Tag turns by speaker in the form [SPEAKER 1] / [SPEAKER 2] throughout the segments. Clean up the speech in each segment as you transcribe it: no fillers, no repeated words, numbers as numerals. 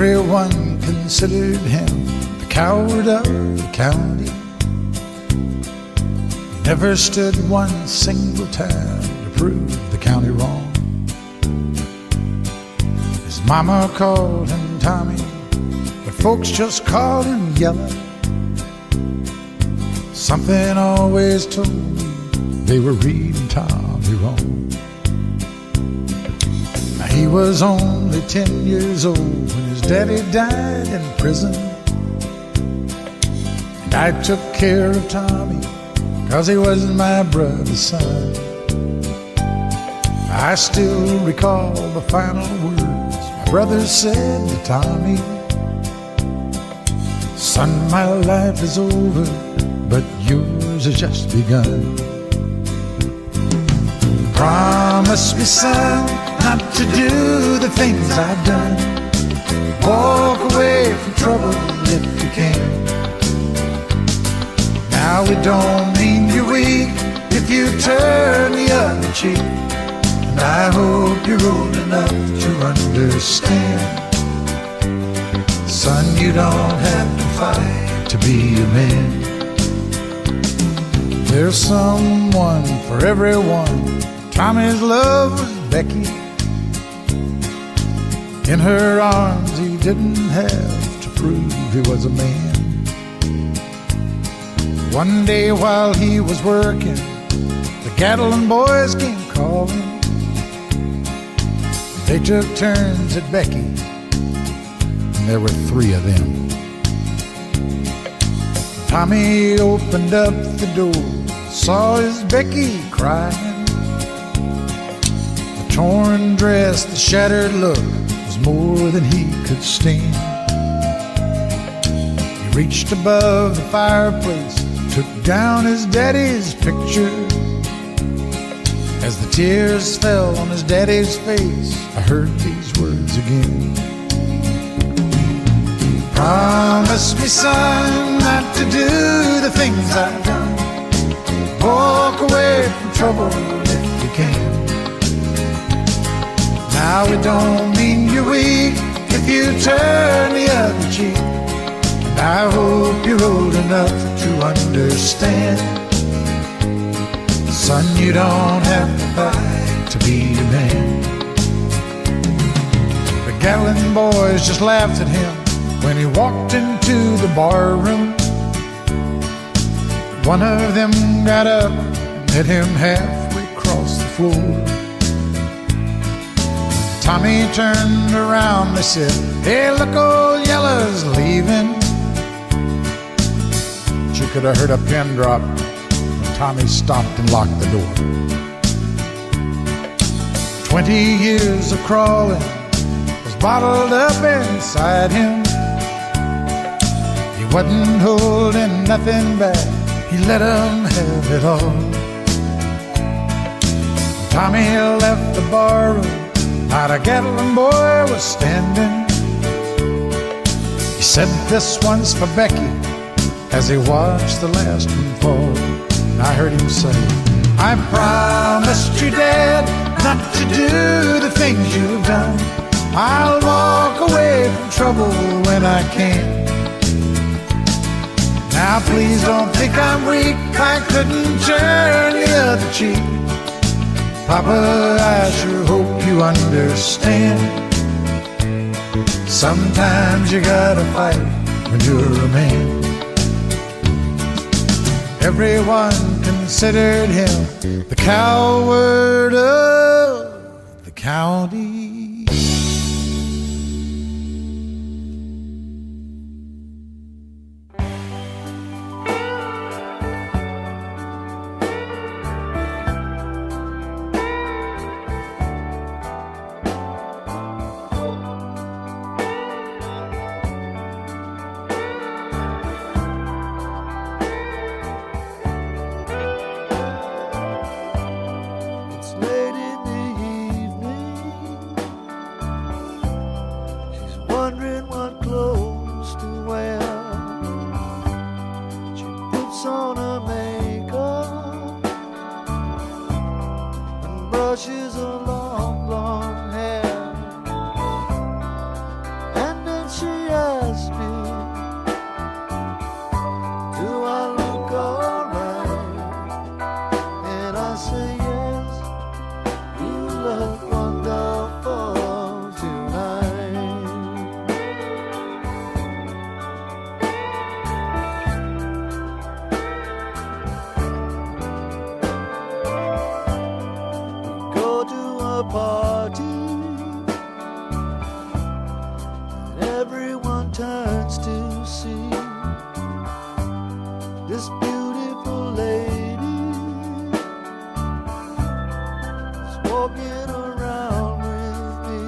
[SPEAKER 1] Everyone considered him the coward of the county. He never stood one single time to prove the county wrong. His mama called him Tommy, but folks just called him Yellow. Something always told me they were reading Tommy wrong. Now, he was only 10 years old when his daddy died in prison. And I took care of Tommy 'cause he was my brother's son. I still recall the final words my brother said to Tommy. Son, my life is over, but yours has just begun. Promise me, son, not to do the things I've done. Walk away from trouble if you can. Now it don't mean you're weak if you turn the other cheek. And I hope you're old enough to understand. Son, you don't have to fight to be a man. There's someone for everyone. Tommy's love was Becky. In her arms he didn't have to prove he was a man. One day while he was working, the Gatlin boys came calling. They took turns at Becky, and there were 3 of them. Tommy opened up the door, saw his Becky crying. The torn dress, the shattered look was more than he could stand. He reached above the fireplace, took down his daddy's picture. As the tears fell on his daddy's face, I heard these words again. Promise me, son, not to do the things I've done. Walk away from trouble if you can. Now it don't mean you're weak if you turn the other cheek. And I hope you're old enough to understand. Son, you don't have to fight to be a man. The Gatlin boys just laughed at him when he walked into the bar room. One of them got up and met him halfway across the floor. Tommy turned around, they said, "Hey, look, old Yellow's leaving." But you could have heard a pin drop when Tommy stopped and locked the door. 20 years of crawling was bottled up inside him. He wasn't holding nothing back, he let him have it all. When Tommy left the bar room, not a Gatlin boy was standing. He said, "This one's for Becky," as he watched the last one fall. And I heard him say, "I promised you, Dad, not to do the things you've done. I'll walk away from trouble when I can. Now please don't think I'm weak, I couldn't turn the other cheek. Papa, I sure hope you understand. Sometimes you gotta fight when you're a man." Everyone considered him the coward of the county.
[SPEAKER 2] this beautiful lady is walking around with me.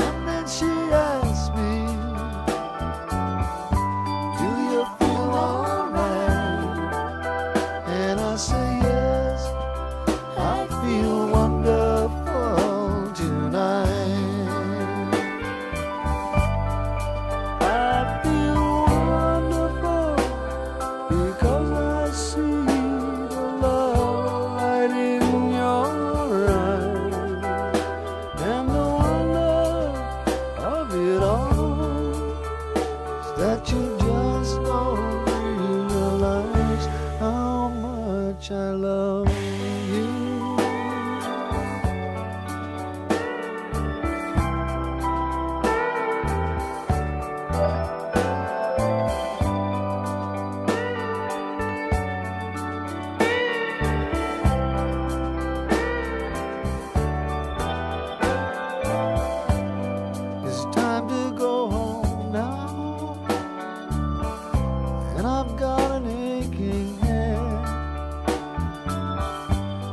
[SPEAKER 2] And then she asked me, do you feel alright? And I say yes, I feel wonderful tonight. I feel wonderful because I see the love light in your eyes, and the wonder of it all is that you just don't realize how much I love you. It's time to go home now, and I've got an aching head.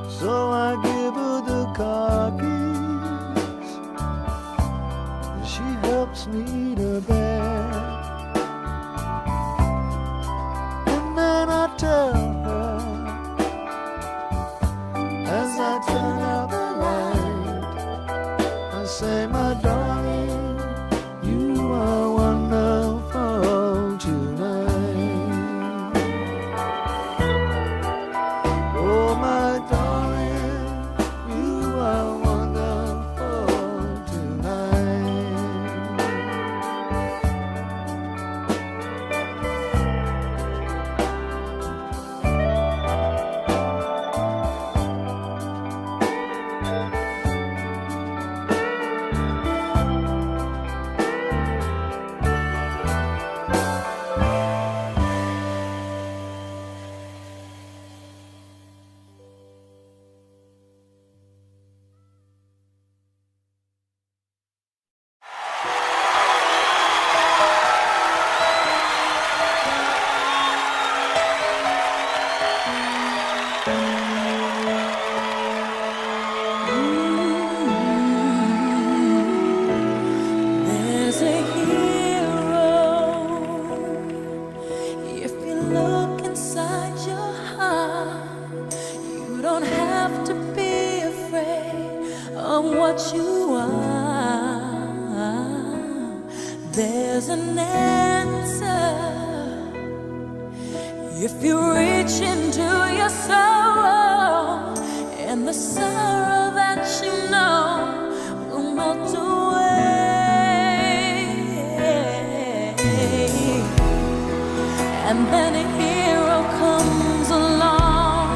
[SPEAKER 2] So I give her the car keys, and she helps me to bed. And then I tell her, as I turn out the light, I say, my darling, you are wonderful tonight. Oh, my darling, you are wonderful tonight.
[SPEAKER 3] There's a hero if you look inside your heart. You don't have to be afraid of what you are. There's an answer if you reach into your soul, and the sorrow that you know will melt away. And then a hero comes along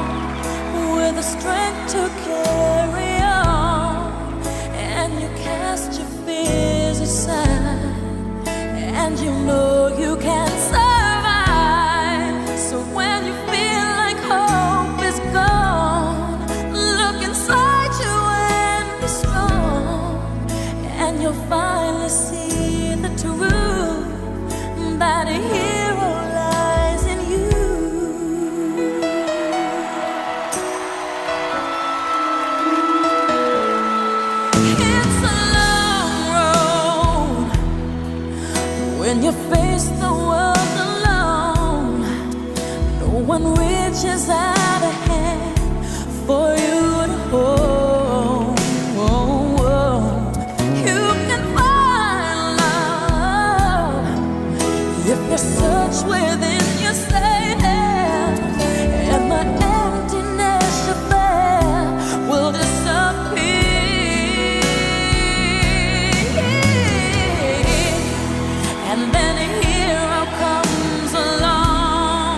[SPEAKER 3] with the strength to carry on, and you cast your fears aside, and you know you can survive. So when you feel like hope is gone, look inside you and be strong, and you'll finally see the truth that a hero lies in you. It's a long road when you face the world alone. No one reaches out a hand for you to hold. You can find love if you search within yourself, and the emptiness you felt will disappear. And then a hero comes along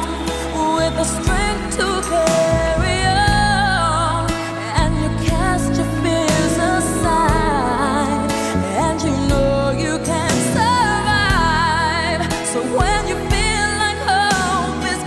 [SPEAKER 3] with the strength to carry on, and you cast your fears aside, and you know you can survive. So when you feel like hope is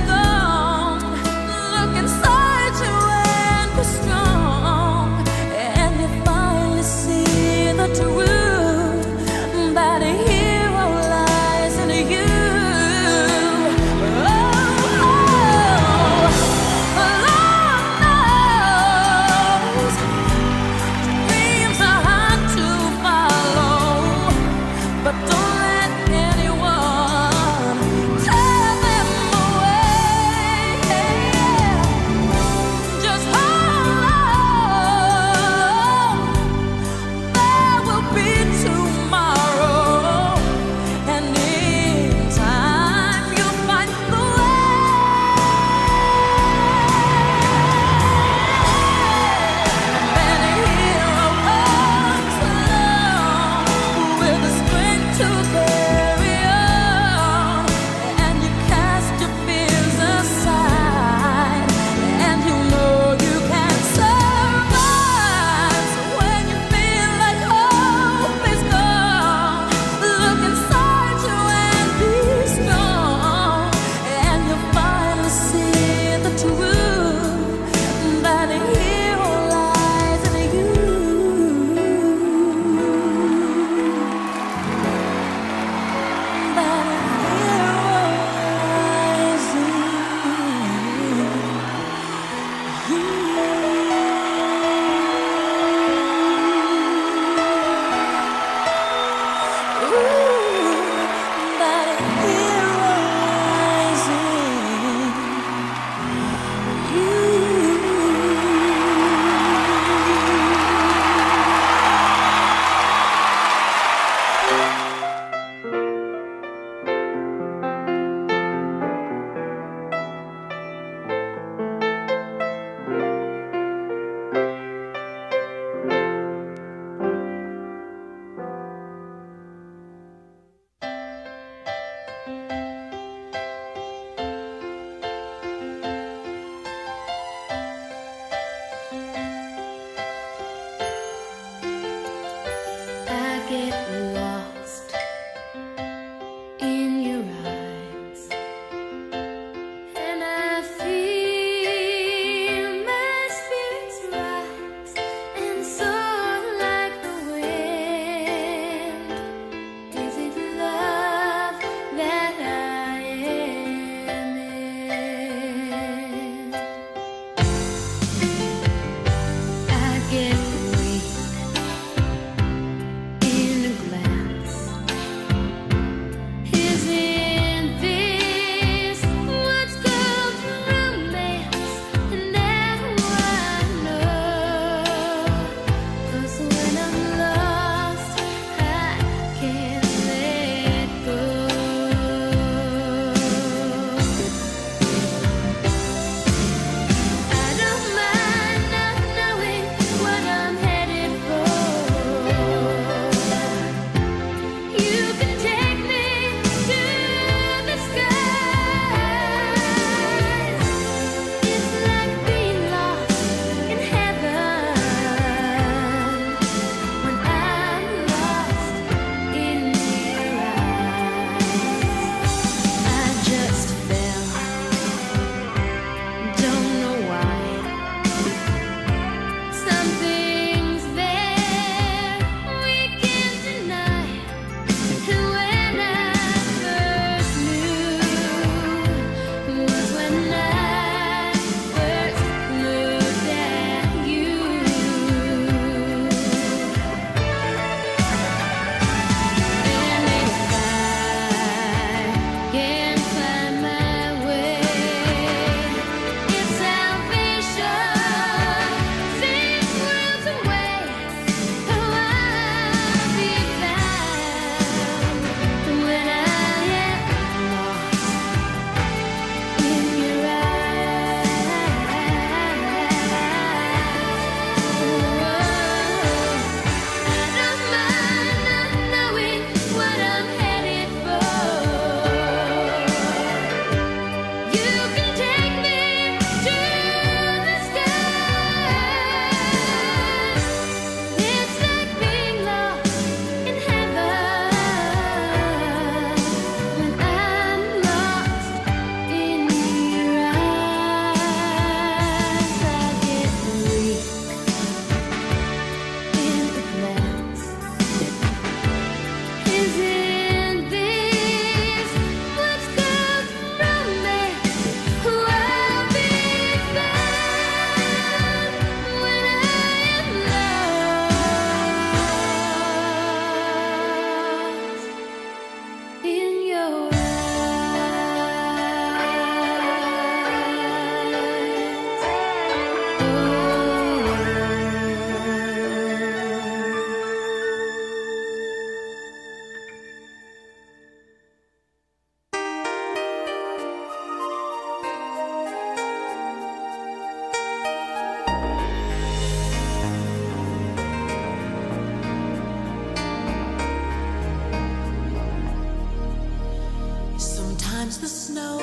[SPEAKER 3] Sometimes the snow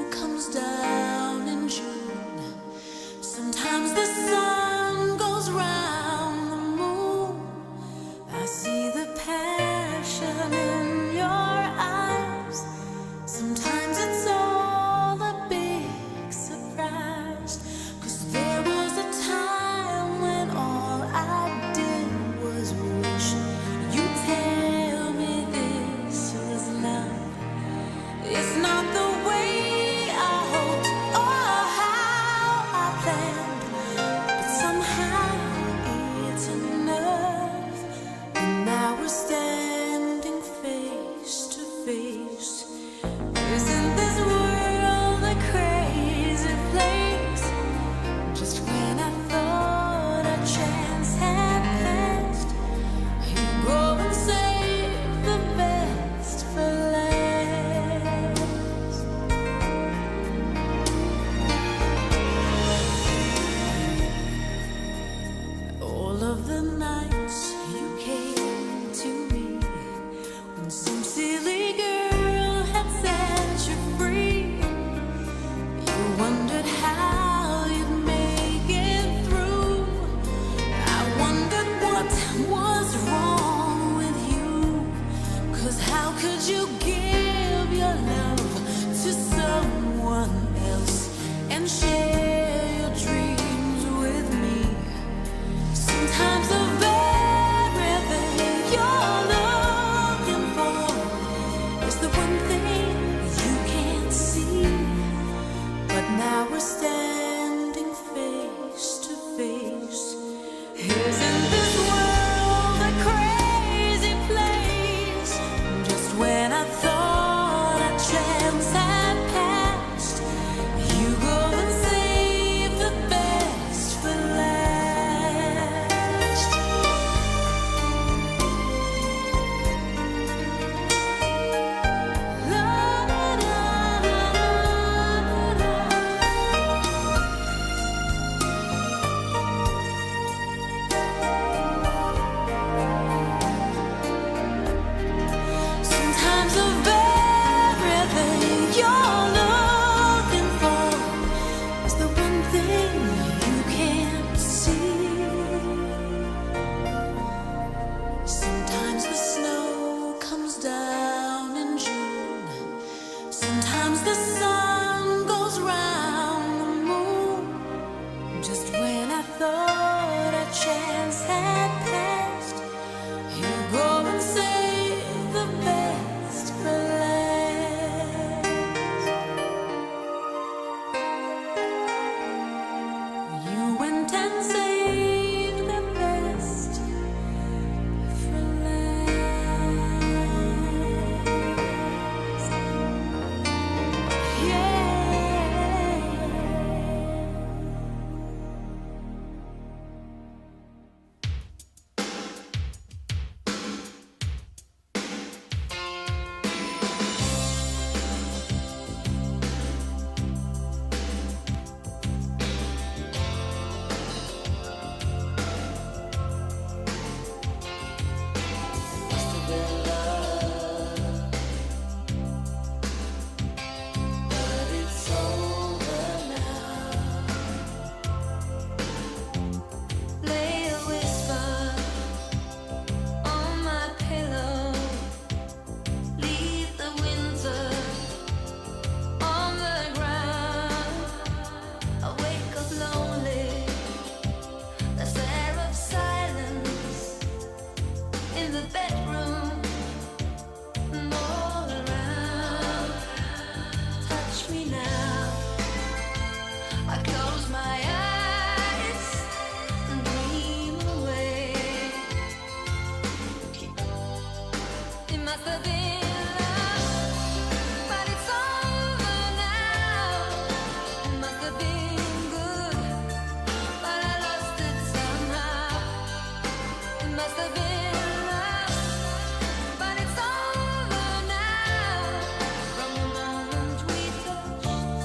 [SPEAKER 3] comes down in June. Sometimes the sun goes round the moon. I see the passion in your eyes. Sometimes it's all a big surprise. 'Cause there was a time when all I did was wish you'd tell me this was love. It's not the way I hoped or how I planned, but somehow it's enough. And now we're standing face to face. Isn't this world a crazy place? Just when I thought a chance had passed, you go and save the best for last. All of the nights you came to me, when some silly girl had set you free, you wondered how you'd make it through. I wondered what was wrong with you. 'Cause how could you give your love to someone else and share your dreams with me? Sometimes the very thing you're looking for is the one thing you can't see. But now we're standing face to face. Isn't this world a crazy place? Just when I thought a chance had passed, you go and save the best for last. La, la, la, la, la. Sometimes the very thing you're looking for is the one thing you can't see. Sometimes the snow comes down in June. Sometimes the sun goes round the moon. Just when I thought a chance had passed, you go and save the best for last. You went and saved the best for last. Yeah. Lay a whisper on my pillow. Leave the winter on the ground. I wake up lonely. There's air of silence in the bedroom and all around. Touch me now. I close my eyes and dream away. It must have been love, but it's over now. It must have been good, but I lost it somehow. It must have been love, but it's over now. From the moment we touched,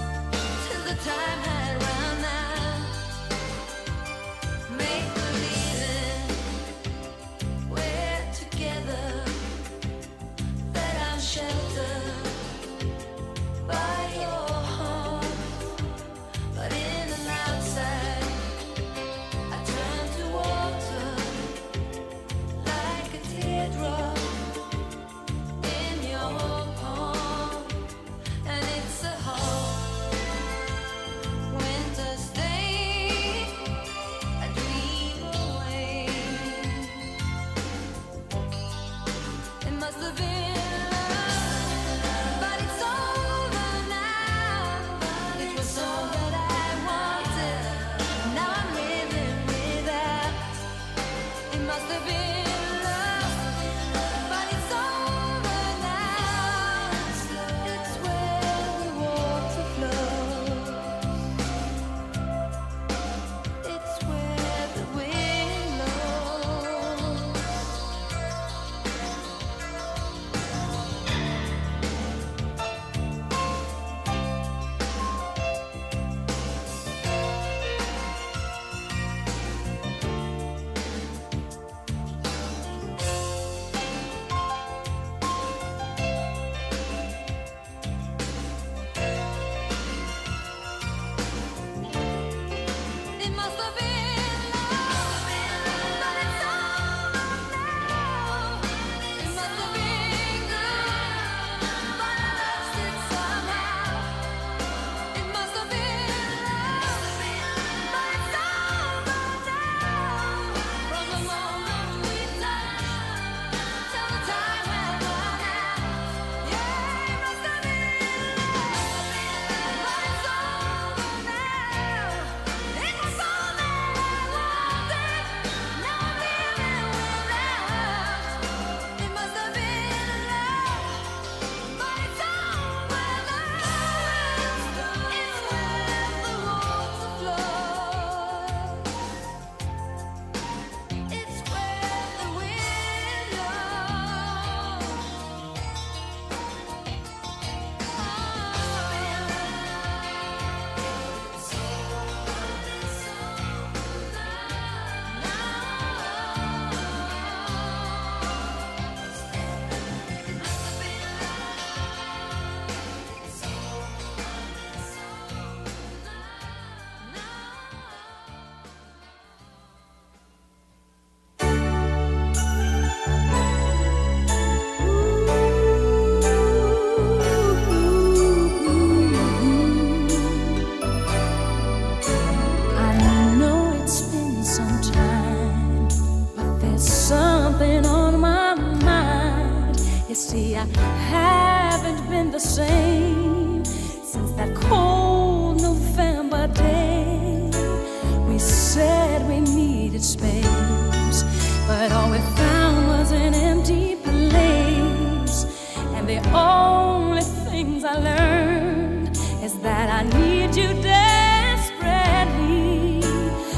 [SPEAKER 3] you desperately.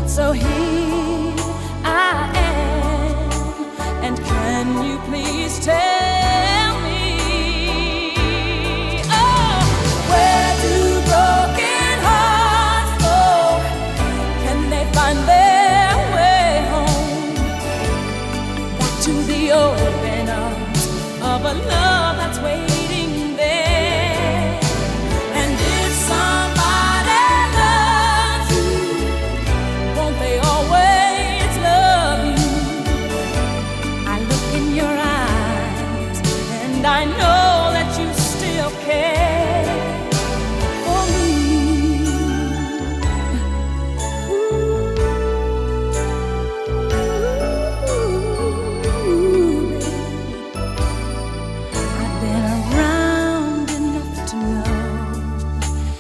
[SPEAKER 3] So here I am, and can you please tell me, oh, where do broken hearts go? Can they find their way home? Back to the open arms of a love that's waiting there. And if somebody loves you, won't they always love you? I look in your eyes and I know that you still care for me. I've been around enough to know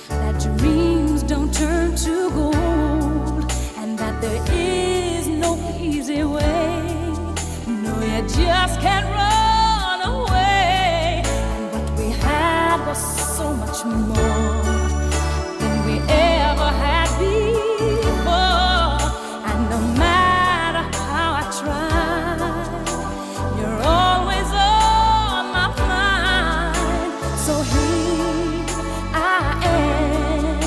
[SPEAKER 3] that dreams don't turn to gold, and that there is no easy way. No, you just can't run away. And what we had was so much more than we ever had before. And no matter how I try, you're always on my mind. So here I am,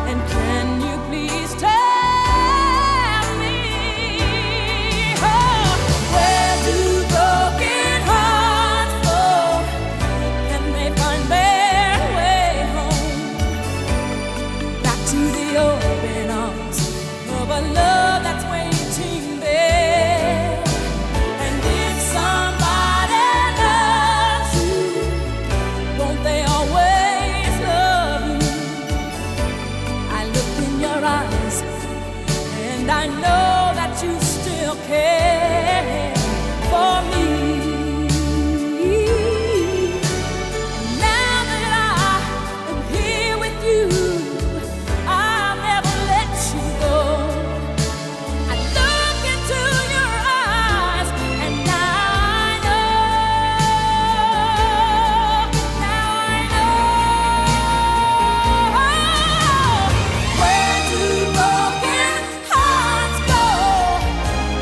[SPEAKER 3] and can you please tell me, oh, where do broken hearts go? Can they find their way home? Back to the open arms of a love that's waiting there. And if somebody loves you, won't they always love you? I look in your eyes and I know that you still care for me. Now that I am here with you, I'll never let you go. I look into your eyes and now I know. Where do broken hearts go?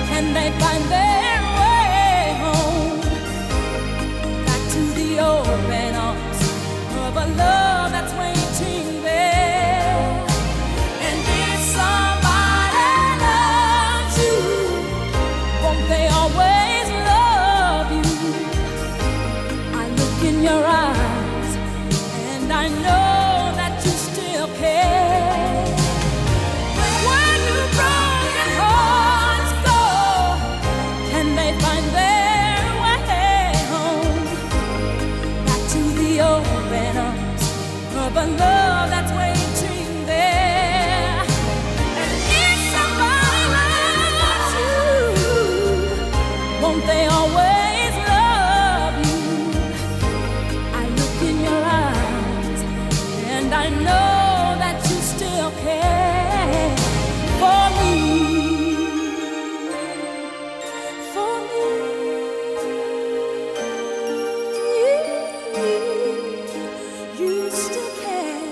[SPEAKER 3] Can they find their way home? Back to the open arms of a love that's waiting there. And if somebody loves you, won't they always love you? I look in your eyes and I know that you still care. Where do broken hearts go? Can they find their way home? Back to the open arms of a love that's waiting there. And if somebody loves you, won't they always love you? I look in your eyes and I know that you still care for me. For me. You still care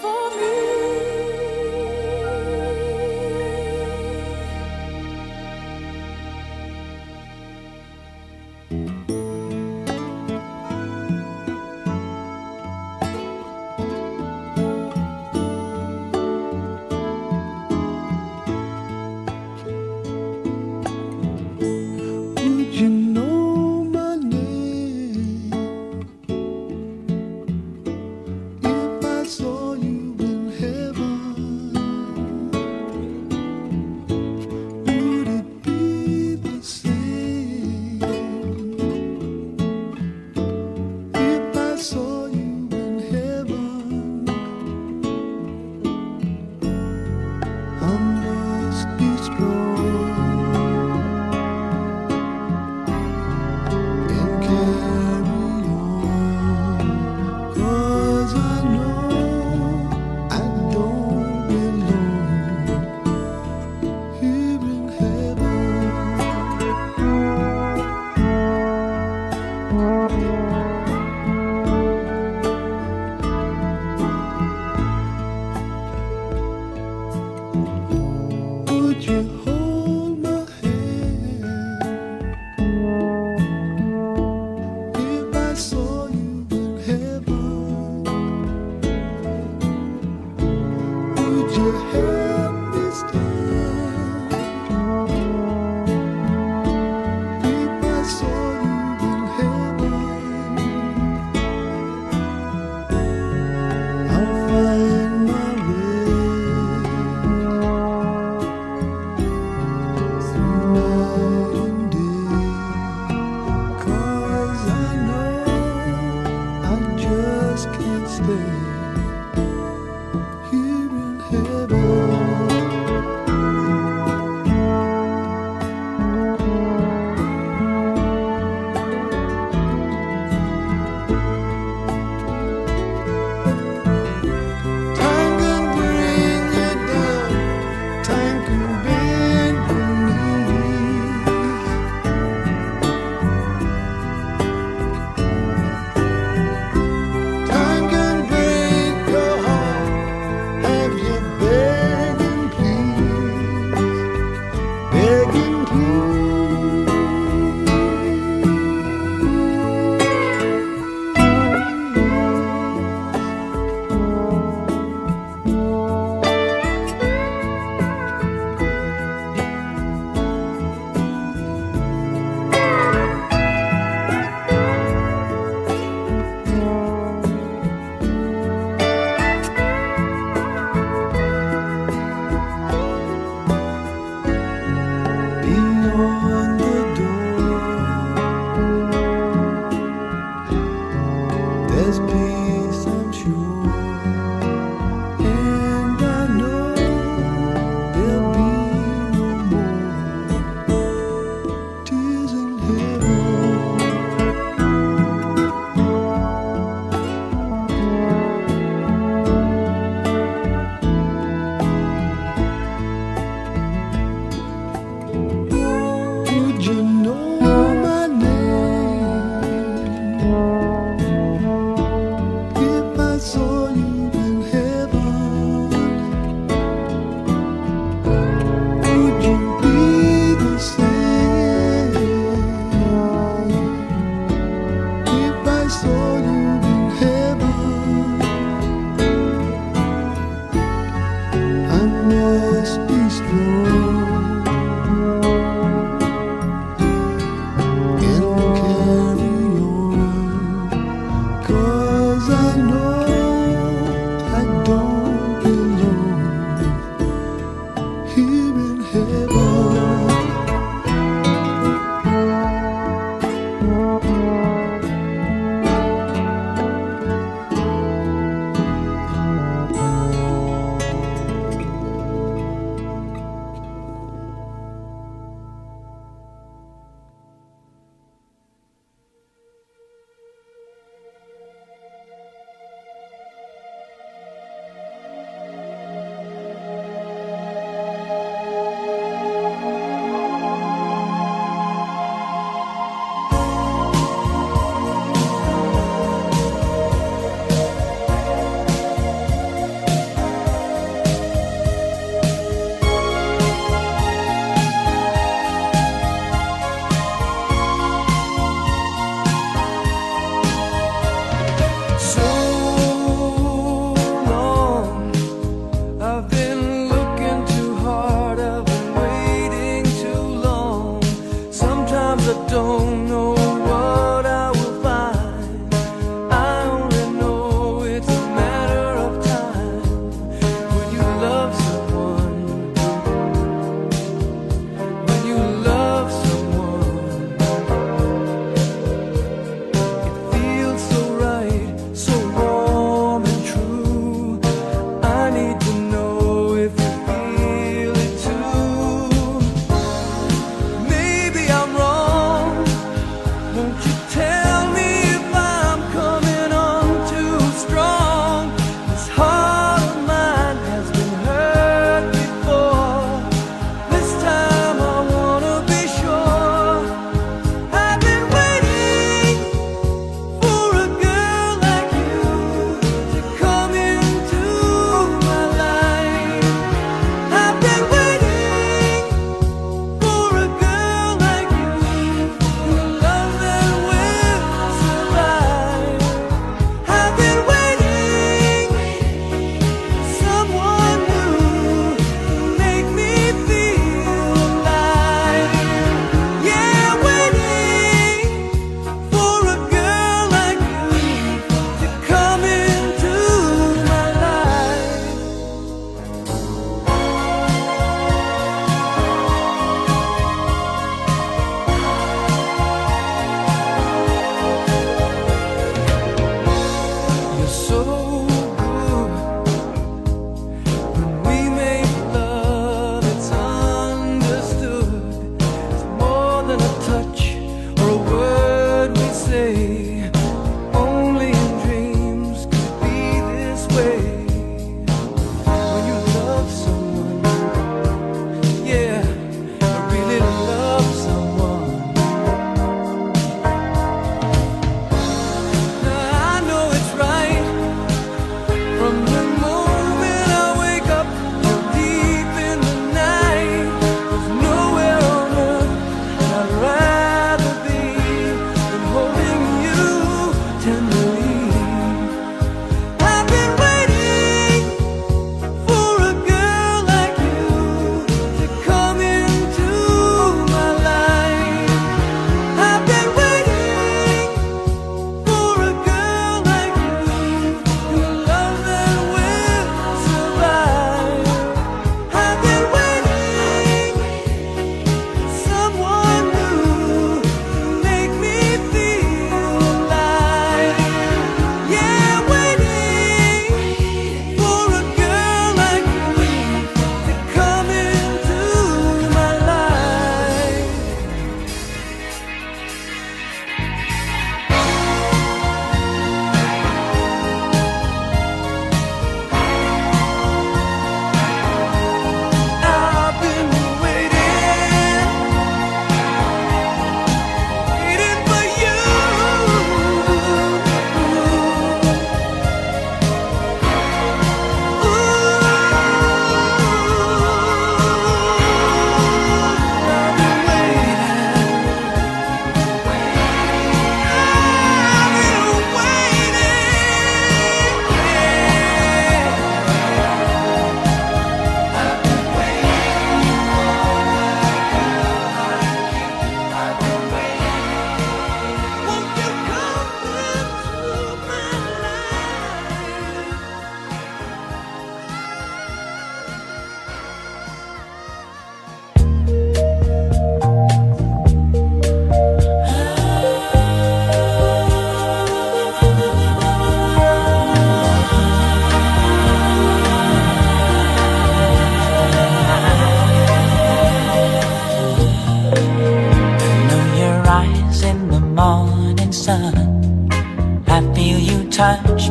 [SPEAKER 3] for me.
[SPEAKER 2] Would you know my name if I saw you in heaven? Would it be the same if I saw you in heaven? I must be strong and carry on, 'cause I know you help me stand? If I saw you in heaven, I'll find my way through night and day, 'cause I know I just can't stay here in heaven.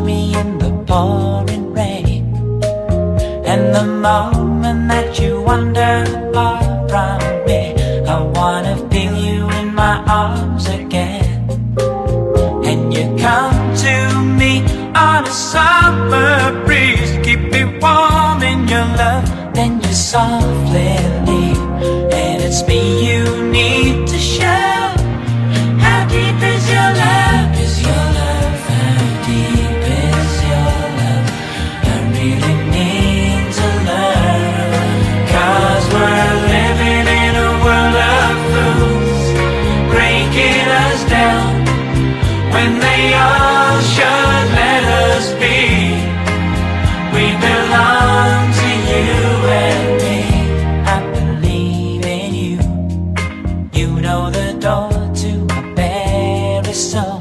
[SPEAKER 4] me in the pouring rain. And the moment that you wander far from me, I wanna feel you in my arms again. And you come to me on a summer breeze, keep me warm in your love. Then you softly leave, and it's me you need to show. How deep is your love? Is your love? How deep is your love? I really need to learn. 'Cause we're living in a world of fools, breaking us down when they all should let us be. We belong to you and me. I believe in you. You know the door to my very soul.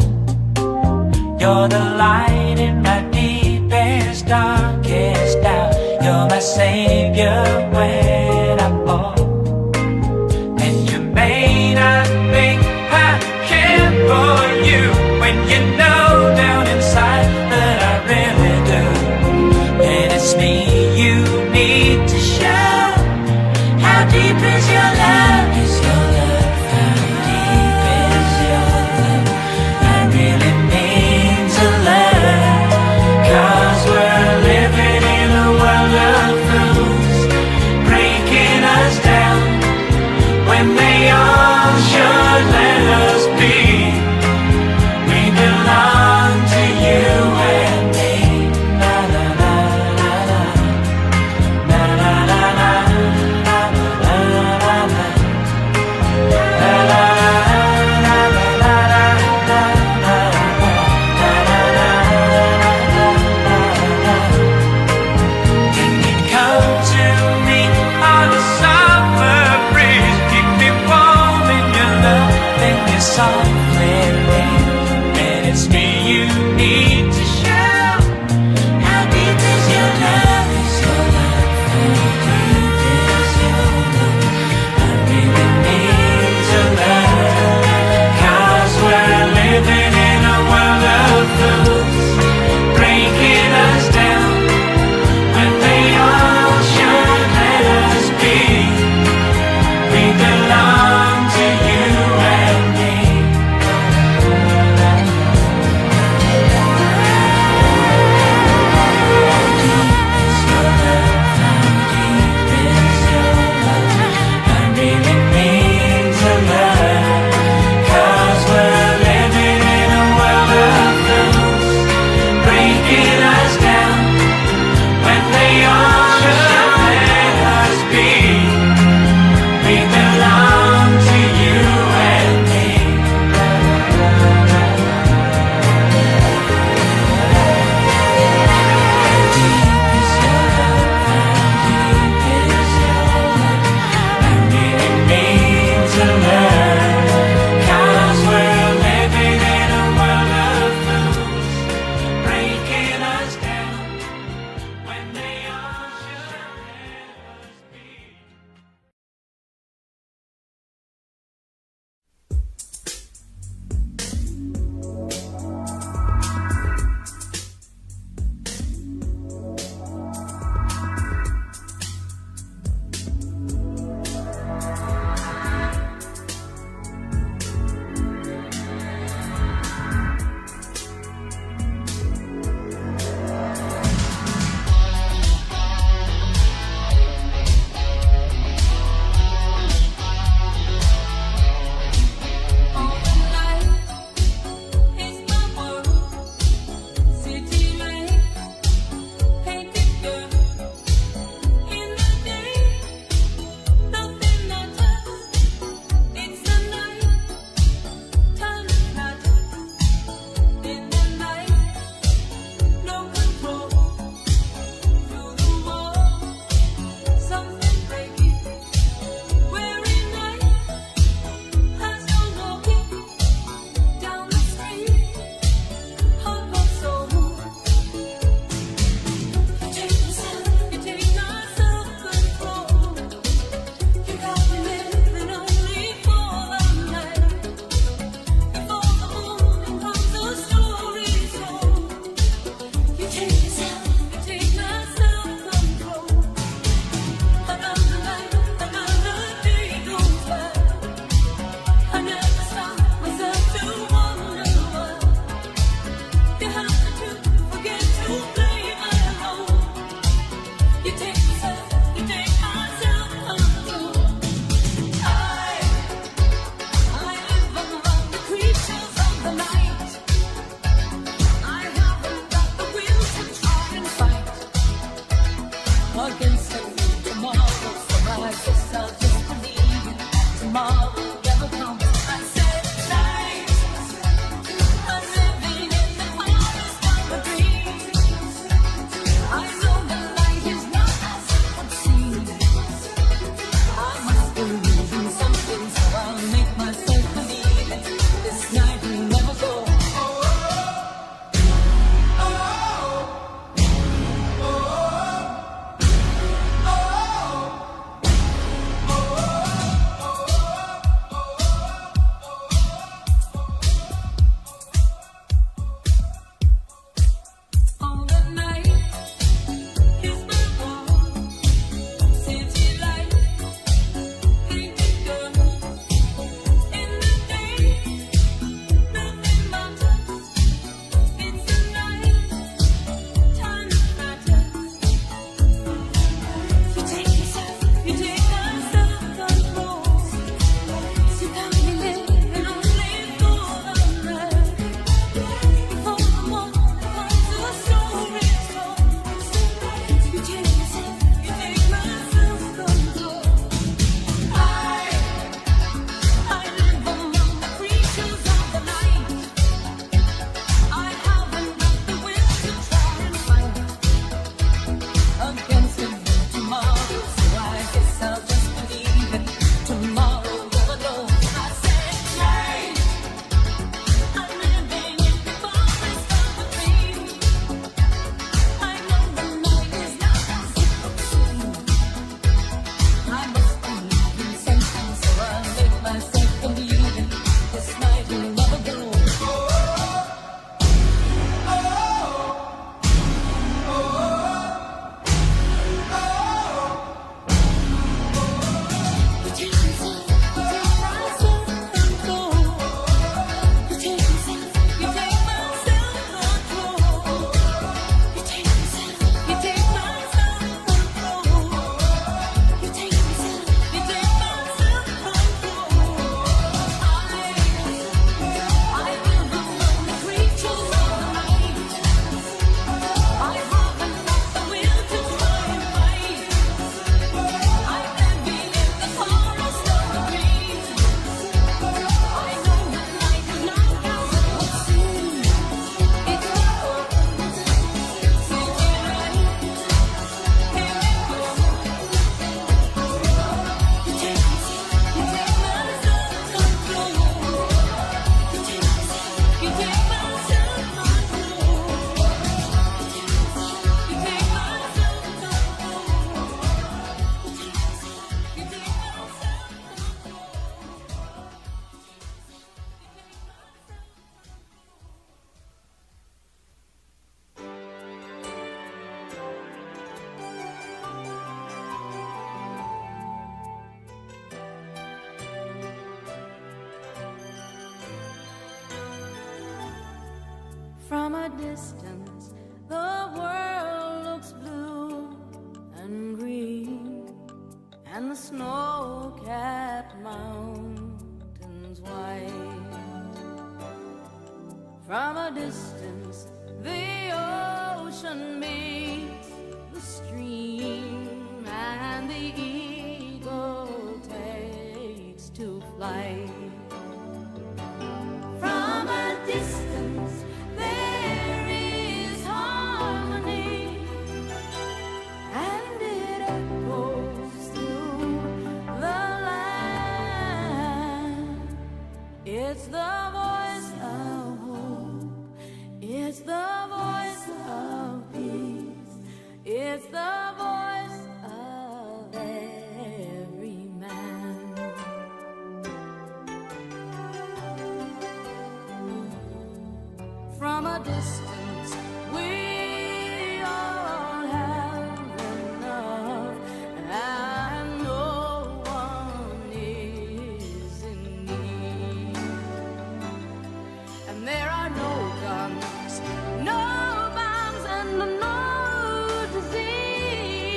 [SPEAKER 4] You're the light in my deepest, darkest doubt. You're my savior when I fall. And you may not think I care for you, when you know down inside that I really do. And it's me you need to show. How deep is your love? Is your love? How deep is your love? I really need to learn. 'Cause we're living in a world of fools,
[SPEAKER 3] against it tomorrow. So I guess I'll just believe it. Tomorrow never comes. I said tonight I'm living in the forest of a dream. I know the light is not as it would seem. I must believe in something, so I'll make myself believe it. This night will never go. All the night is my home. City light, painted girl. In the day, nothing matters. It's the night, time matters. You take yourself, you take our self-control. You got me living only for the night. Before the morning comes to show its own. You take yourself, you take my self-control. I live among the creatures of the night. I haven't got the will to try and fight against the moon tomorrow. So I guess I'll just believe it. Tomorrow never knows. I said tonight I'm living in the forest of a dream. I know the night is not as it would seem. I must believe in something, so I'll make myself believe it. This night will never go. You take yourself, you take my self-control. You take yourself, you take my self-control. You take yourself, you take my self-control. You take yourself, you take my self-control. I live among the creatures of the night. I haven't got the will to try and fight. I'm living in the forest of the dream. I know the night is not as it would seem. It's the city light, painted girl. You take yourself, you take my self-control. You take yourself, you take my self-control. You take my From a distance, the world looks blue and green, and the snow-capped mountains white. From a distance, the ocean meets the stream, and the eagle takes to flight. From a distance, there is harmony, and it echoes through the land. It's the voice of hope, it's the voice of peace, it's the voice of every man. From a distance, we all have enough, and no one is in need. And there are no guns, no bombs, and no disease.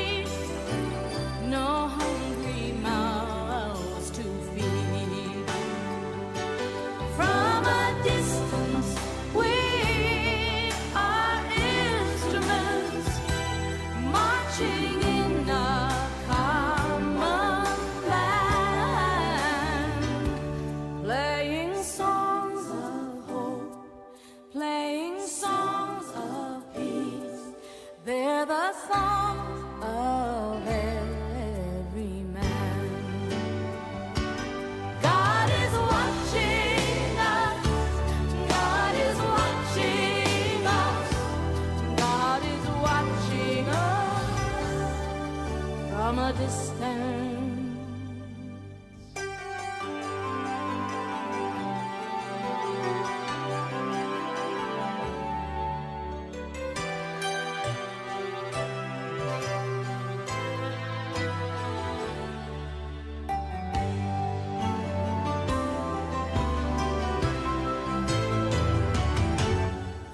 [SPEAKER 3] from a distance.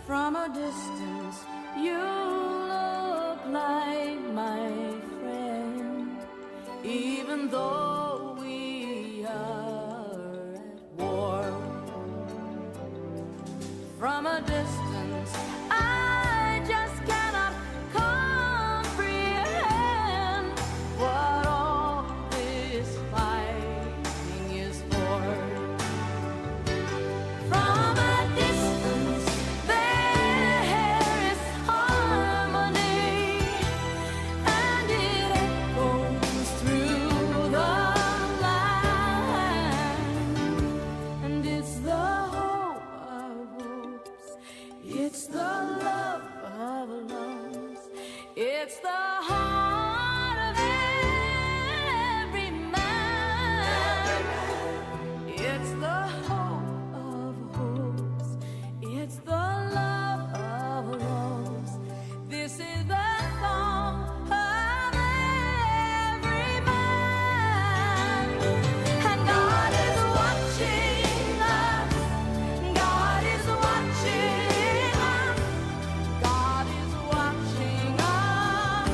[SPEAKER 3] From a distance, you look like my friend, even though we are at war. From a distance, I just cannot comprehend what all this fighting is for. From a distance, there is harmony, and it echoes through the land. And it's the hope of hopes, it's the love of loves, it's the heart of every man. It's the hope of hopes, it's the love of loves. This is the song of every man. And God is watching us. God is watching us. God is watching us.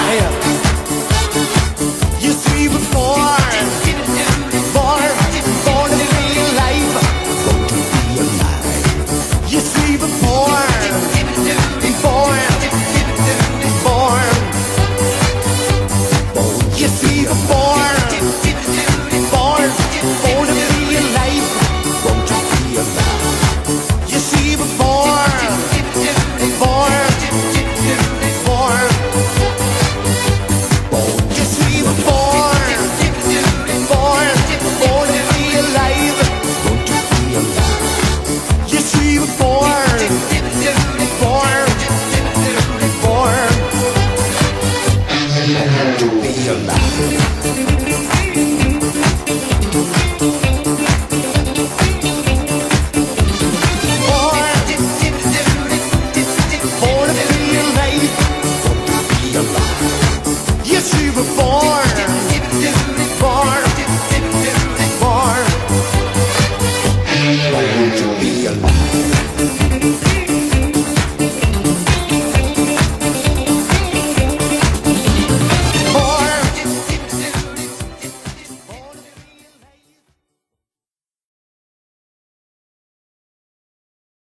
[SPEAKER 2] Yeah.